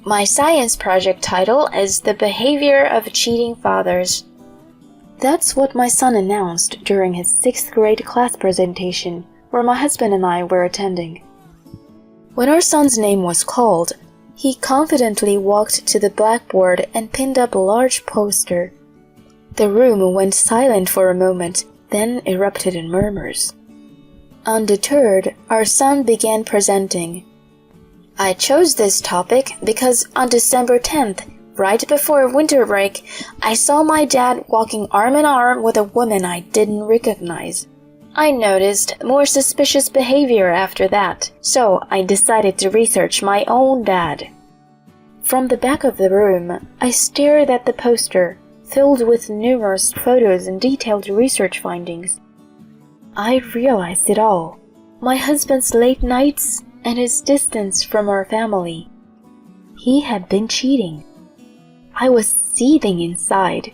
My science project title is The Behavior of Cheating Fathers. That's what my son announced during his 6th grade class presentation, where my husband and I were attending. When our son's name was called, he confidently walked to the blackboard and pinned up a large poster. The room went silent for a moment, then erupted in murmurs. Undeterred, our son began presenting. I chose this topic because on December 10th, right before winter break, I saw my dad walking arm in arm with a woman I didn't recognize. I noticed more suspicious behavior after that, so I decided to research my own dad. From the back of the room, I stared at the poster, filled with numerous photos and detailed research findings. I realized it all. My husband's late nights and his distance from our family. He had been cheating. I was seething inside.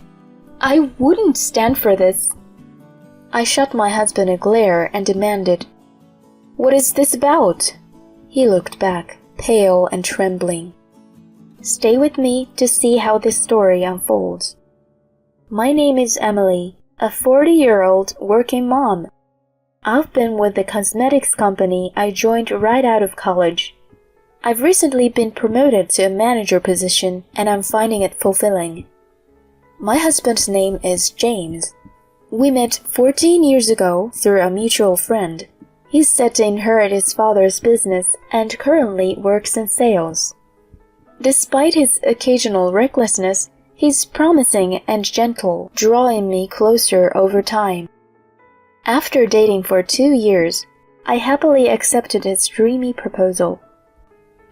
I wouldn't stand for this. I shot my husband a glare and demanded, "What is this about?" He looked back, pale and trembling. Stay with me to see how this story unfolds. My name is Emily, a 40-year-old working mom. I've been with the cosmetics company I joined right out of college. I've recently been promoted to a manager position and I'm finding it fulfilling. My husband's name is James. We met 14 years ago through a mutual friend. He's set to inherit his father's business and currently works in sales. Despite his occasional recklessness, he's promising and gentle, drawing me closer over time. After dating for 2 years, I happily accepted his dreamy proposal.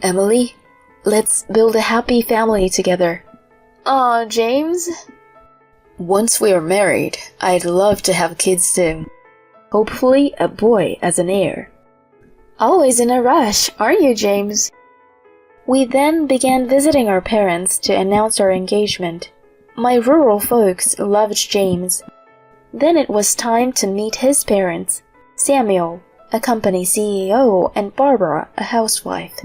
Emily, let's build a happy family together. Aw, James. Once we are married, I'd love to have kids soon. Hopefully a boy as an heir. Always in a rush, aren't you, James? We then began visiting our parents to announce our engagement. My rural folks loved James. Then it was time to meet his parents, Samuel, a company CEO, and Barbara, a housewife.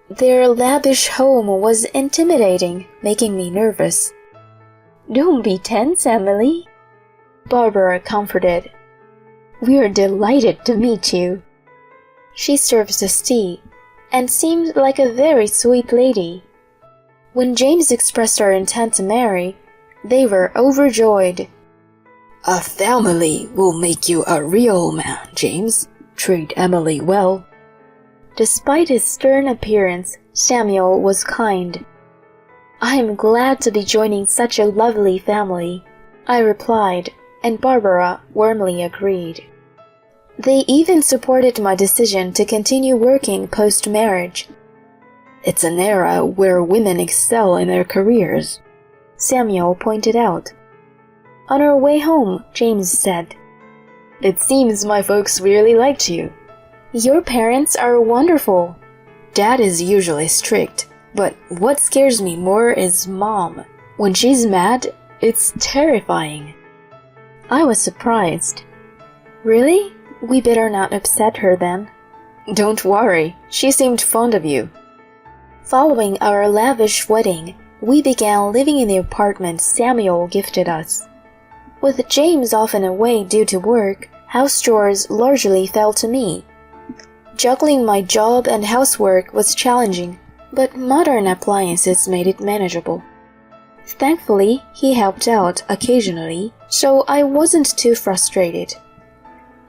Their lavish home was intimidating, making me nervous. Don't be tense, Emily. Barbara comforted. We're delighted to meet you. She serves us tea and seemed like a very sweet lady. When James expressed our intent to marry, they were overjoyed. A family will make you a real man, James. Treat Emily well. Despite his stern appearance, Samuel was kind. I am glad to be joining such a lovely family, I replied, and Barbara warmly agreed. They even supported my decision to continue working post-marriage. It's an era where women excel in their careers, Samuel pointed out. On our way home, James said, It seems my folks really liked you. Your parents are wonderful. Dad is usually strict, but what scares me more is Mom. When she's mad, it's terrifying. I was surprised. Really? We better not upset her then. Don't worry, she seemed fond of you. Following our lavish wedding, we began living in the apartment Samuel gifted us. With James often away due to work, house chores largely fell to me. Juggling my job and housework was challenging, but modern appliances made it manageable. Thankfully, he helped out occasionally, so I wasn't too frustrated.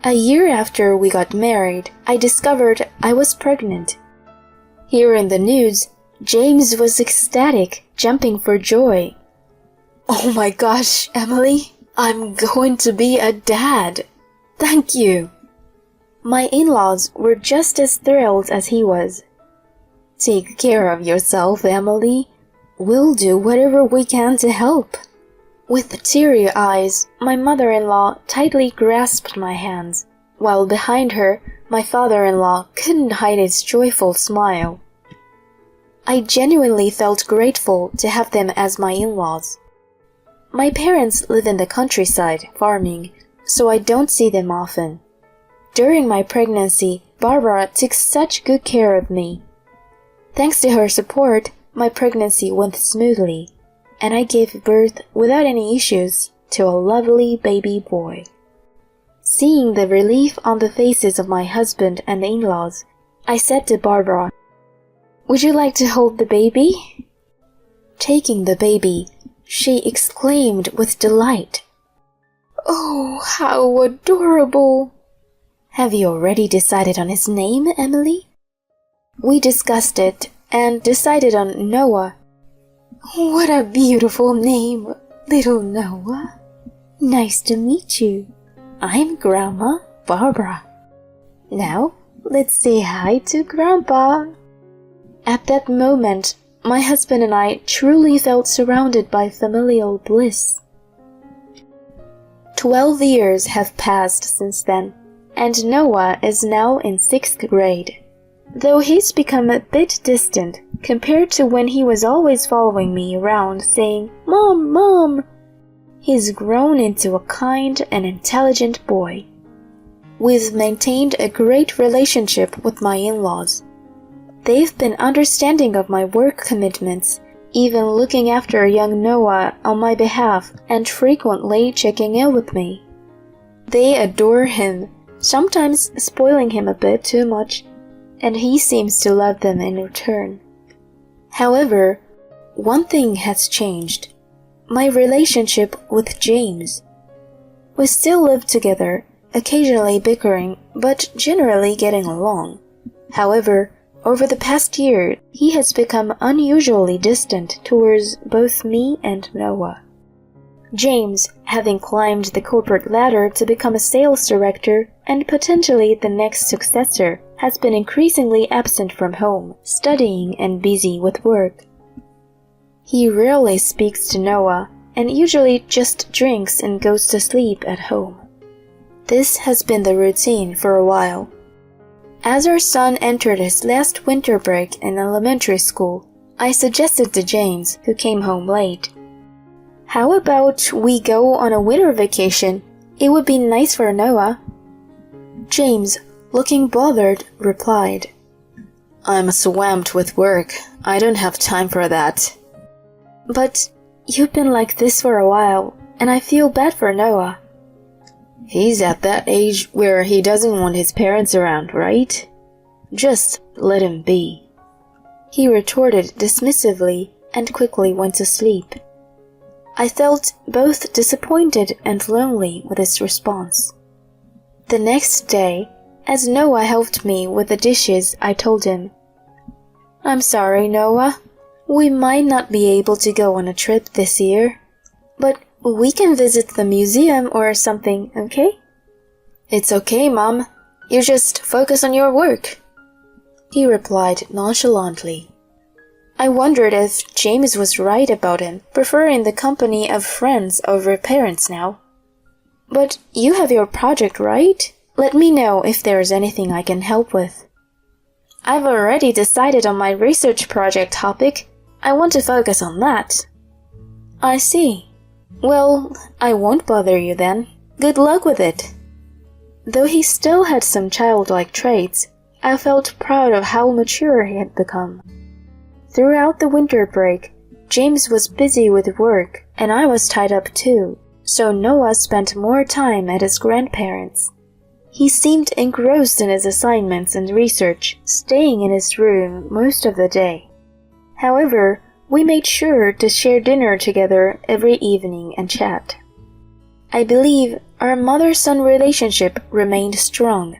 A year after we got married, I discovered I was pregnant. Hearing the news, James was ecstatic, jumping for joy. Oh my gosh, Emily, I'm going to be a dad. Thank you. My in-laws were just as thrilled as he was. Take care of yourself, Emily. We'll do whatever we can to help. With teary eyes, my mother-in-law tightly grasped my hands, while behind her, my father-in-law couldn't hide his joyful smile. I genuinely felt grateful to have them as my in-laws. My parents live in the countryside, farming, so I don't see them often. During my pregnancy, Barbara took such good care of me. Thanks to her support, my pregnancy went smoothly, and I gave birth without any issues to a lovely baby boy. Seeing the relief on the faces of my husband and the in-laws, I said to Barbara, "Would you like to hold the baby?" Taking the baby, she exclaimed with delight, "Oh, how adorable! Have you already decided on his name, Emily?" We discussed it and decided on Noah. "What a beautiful name, little Noah. Nice to meet you. I'm Grandma Barbara. Now, let's say hi to Grandpa." At that moment, my husband and I truly felt surrounded by familial bliss. 12 years have passed since then, and Noah is now in 6th grade. Though he's become a bit distant compared to when he was always following me around saying, "Mom, Mom," he's grown into a kind and intelligent boy. We've maintained a great relationship with my in-laws. They've been understanding of my work commitments, even looking after young Noah on my behalf and frequently checking in with me. They adore him, sometimes spoiling him a bit too much, and he seems to love them in return. However, one thing has changed: my relationship with James. We still live together, occasionally bickering, but generally getting along. However, over the past year, he has become unusually distant towards both me and Noah. James, having climbed the corporate ladder to become a sales director and potentially the next successor, has been increasingly absent from home, studying and busy with work. He rarely speaks to Noah and usually just drinks and goes to sleep at home. This has been the routine for a while. As our son entered his last winter break in elementary school, I suggested to James, who came home late, "How about we go on a winter vacation? It would be nice for Noah." James, looking bothered, replied, "I'm swamped with work. I don't have time for that." "But you've been like this for a while, and I feel bad for Noah." "He's at that age where he doesn't want his parents around, right? Just let him be," he retorted dismissively and quickly went to sleep. I felt both disappointed and lonely with his response. The next day, as Noah helped me with the dishes, I told him, "I'm sorry, Noah. We might not be able to go on a trip this year, but we can visit the museum or something, okay?" "It's okay, Mom. You just focus on your work," he replied nonchalantly. I wondered if James was right about him preferring the company of friends over parents now. "But you have your project, right? Let me know if there's anything I can help with." "I've already decided on my research project topic. I want to focus on that." "I see. Well, I won't bother you then. Good luck with it." Though he still had some childlike traits, I felt proud of how mature he had become. Throughout the winter break, James was busy with work, and I was tied up too, so Noah spent more time at his grandparents'. He seemed engrossed in his assignments and research, staying in his room most of the day. However, we made sure to share dinner together every evening and chat. I believe our mother-son relationship remained strong.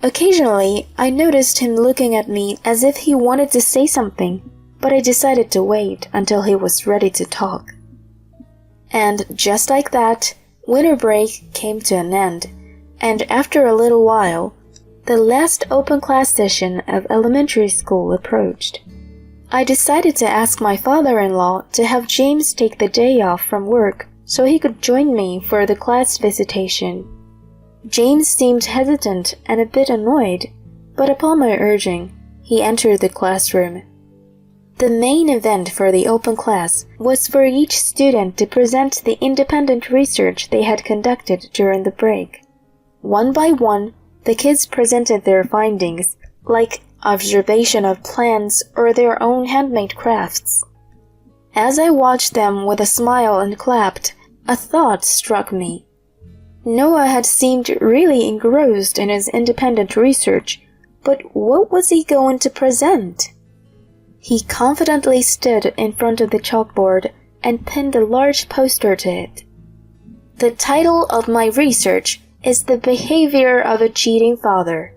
Occasionally, I noticed him looking at me as if he wanted to say something, but I decided to wait until he was ready to talk. And just like that, winter break came to an end, and after a little while, the last open class session of elementary school approached. I decided to ask my father-in-law to have James take the day off from work so he could join me for the class visitation. James seemed hesitant and a bit annoyed, but upon my urging, he entered the classroom. The main event for the open class was for each student to present the independent research they had conducted during the break. One by one, the kids presented their findings, like observation of plants, or their own handmade crafts. As I watched them with a smile and clapped, a thought struck me. Noah had seemed really engrossed in his independent research, but what was he going to present? He confidently stood in front of the chalkboard and pinned a large poster to it. The title of my research is The Behavior of a Cheating Father.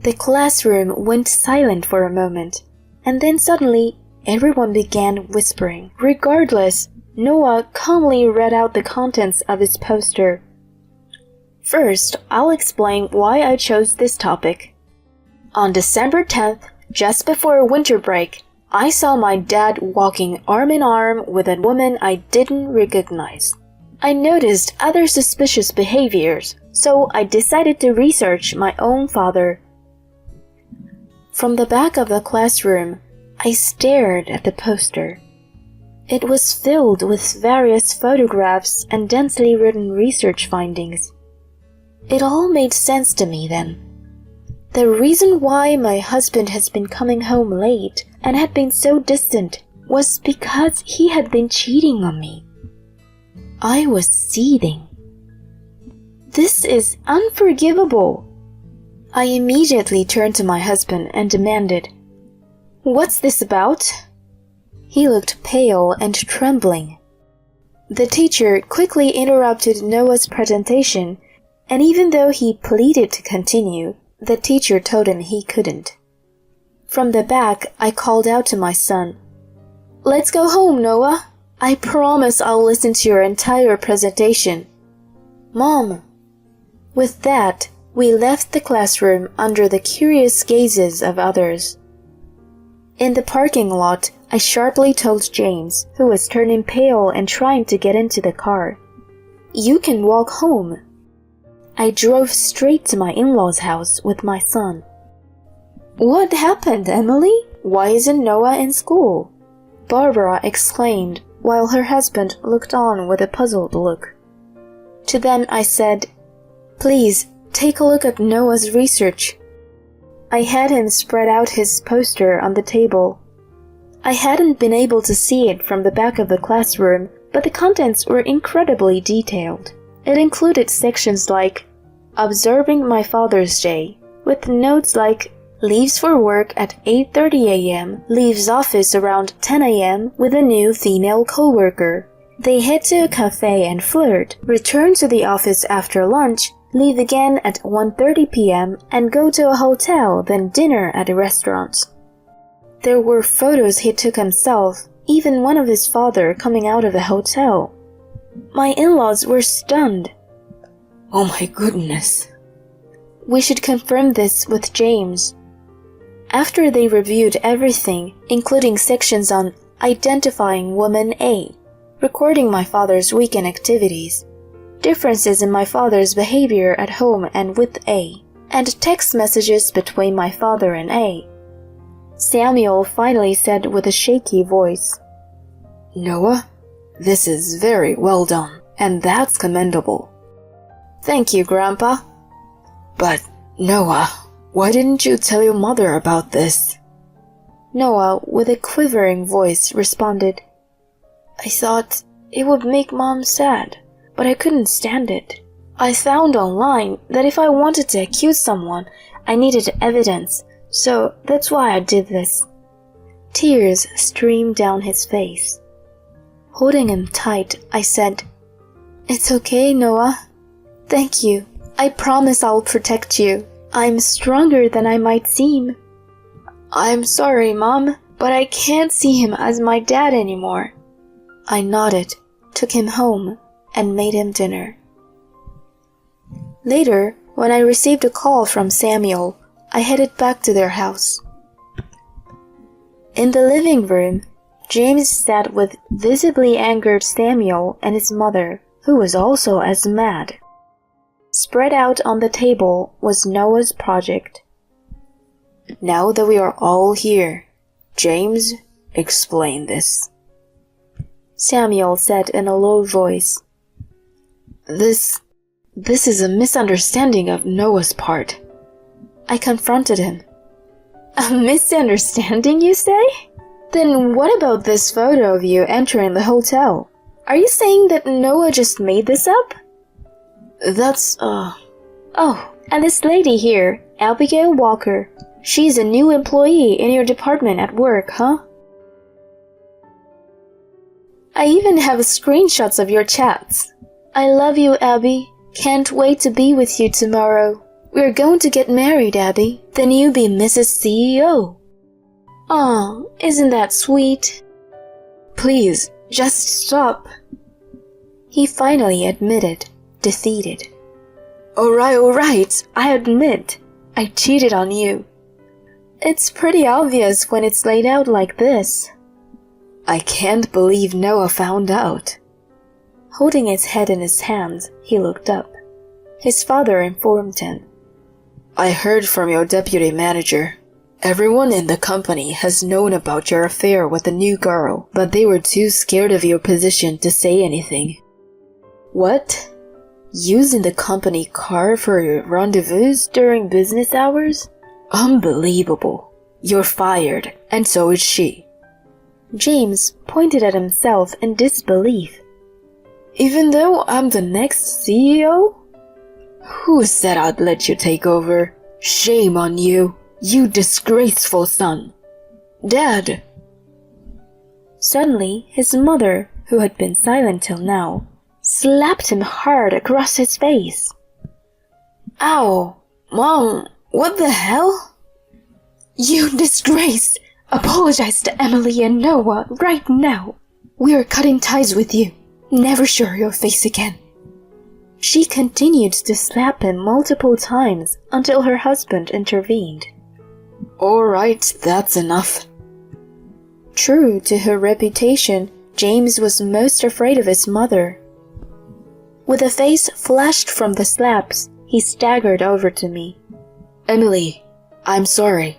The classroom went silent for a moment, and then suddenly everyone began whispering. Regardless, Noah calmly read out the contents of his poster. First, I'll explain why I chose this topic. On December 10th, just before winter break, I saw my dad walking arm in arm with a woman I didn't recognize. I noticed other suspicious behaviors, so I decided to research my own father. From the back of the classroom, I stared at the poster. It was filled with various photographs and densely written research findings. It all made sense to me then. The reason why my husband has been coming home late and had been so distant was because he had been cheating on me. I was seething. This is unforgivable. I immediately turned to my husband and demanded, "What's this about?" He looked pale and trembling. The teacher quickly interrupted Noah's presentation, and even though he pleaded to continue, the teacher told him he couldn't. From the back, I called out to my son, "Let's go home, Noah. I promise I'll listen to your entire presentation." "Mom." With that, we left the classroom under the curious gazes of others. In the parking lot, I sharply told James, who was turning pale and trying to get into the car, "You can walk home." I drove straight to my in-laws' house with my son. "What happened, Emily? Why isn't Noah in school?" Barbara exclaimed, while her husband looked on with a puzzled look. To them I said, "Please, take a look at Noah's research." I had him spread out his poster on the table. I hadn't been able to see it from the back of the classroom, but the contents were incredibly detailed. It included sections like, "Observing my Father's Day," with notes like, "Leaves for work at 8:30 a.m., leaves office around 10 a.m. with a new female coworker. They head to a cafe and flirt, return to the office after lunch, leave again at 1:30 p.m. and go to a hotel, then dinner at a restaurant." There were photos he took himself, even one of his father coming out of the hotel. My in-laws were stunned. "Oh my goodness." We should confirm this with James. After they reviewed everything, including sections on identifying woman A, recording my father's weekend activities, differences in my father's behavior at home and with A, and text messages between my father and A, Samuel finally said with a shaky voice, "Noah, this is very well done, and that's commendable." "Thank you, Grandpa." "But, Noah, why didn't you tell your mother about this?" Noah, with a quivering voice, responded, "I thought it would make Mom sad, but I couldn't stand it. I found online that if I wanted to accuse someone, I needed evidence, so that's why I did this." Tears streamed down his face. Holding him tight, I said, "It's okay, Noah. Thank you. I promise I'll protect you. I'm stronger than I might seem." "I'm sorry, Mom, but I can't see him as my dad anymore." I nodded, took him home, and made him dinner. Later, when I received a call from Samuel, I headed back to their house. In the living room, James sat with visibly angered Samuel and his mother, who was also as mad. Spread out on the table was Noah's project. "Now that we are all here, James, explain this," Samuel said in a low voice. This is a misunderstanding of Noah's part." I confronted him. A misunderstanding, you say? Then what about this photo of you entering the hotel? Are you saying that Noah just made this up? Oh, and this lady here, Abigail Walker. She's a new employee in your department at work, huh? I even have screenshots of your chats. I love you, Abby. Can't wait to be with you tomorrow. We're going to get married, Abby. Then you be Mrs. CEO. Aw, isn't that sweet? Please, just stop. He finally admitted, defeated. Alright, I admit. I cheated on you. It's pretty obvious when it's laid out like this. I can't believe Noah found out. Holding his head in his hands, he looked up. His father informed him. I heard from your deputy manager. Everyone in the company has known about your affair with the new girl, but they were too scared of your position to say anything. What? Using the company car for your rendezvous during business hours? Unbelievable. You're fired, and so is she. James pointed at himself in disbelief. Even though I'm the next CEO? Who said I'd let you take over? Shame on you, you disgraceful son. Dad! Suddenly, his mother, who had been silent till now, slapped him hard across his face. Ow! Mom, what the hell? You disgrace! Apologize to Emily and Noah right now. We are cutting ties with you. Never show your face again. She continued to slap him multiple times until her husband intervened. Alright, that's enough. True to her reputation, James was most afraid of his mother. With a face flushed from the slaps, he staggered over to me. Emily, I'm sorry.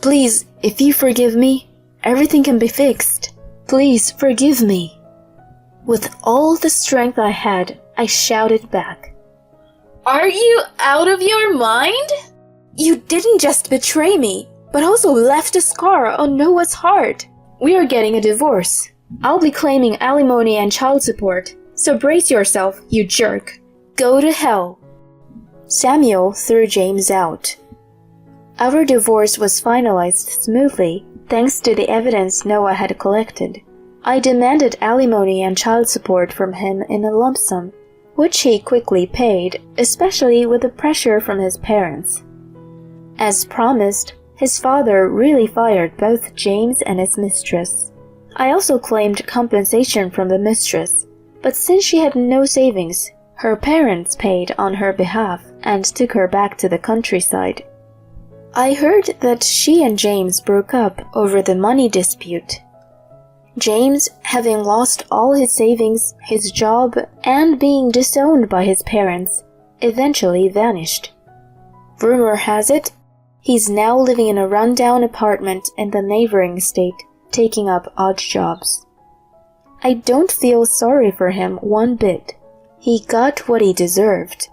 Please, if you forgive me, everything can be fixed. Please forgive me. With all the strength I had, I shouted back. Are you out of your mind? You didn't just betray me, but also left a scar on Noah's heart. We are getting a divorce. I'll be claiming alimony and child support, so brace yourself, you jerk. Go to hell. Samuel threw James out. Our divorce was finalized smoothly, thanks to the evidence Noah had collected. I demanded alimony and child support from him in a lump sum, which he quickly paid, especially with the pressure from his parents. As promised, his father really fired both James and his mistress. I also claimed compensation from the mistress, but since she had no savings, her parents paid on her behalf and took her back to the countryside. I heard that she and James broke up over the money dispute. James, having lost all his savings, his job, and being disowned by his parents, eventually vanished. Rumor has it, he's now living in a rundown apartment in the neighboring state, taking up odd jobs. I don't feel sorry for him one bit. He got what he deserved.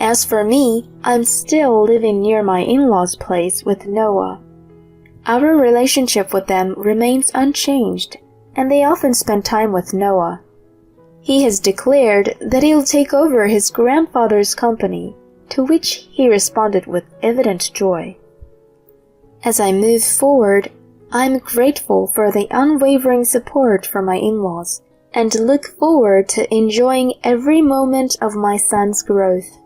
As for me, I'm still living near my in-laws' place with Noah. Our relationship with them remains unchanged, and they often spend time with Noah. He has declared that he'll take over his grandfather's company, to which he responded with evident joy. As I move forward, I'm grateful for the unwavering support from my in-laws, and look forward to enjoying every moment of my son's growth.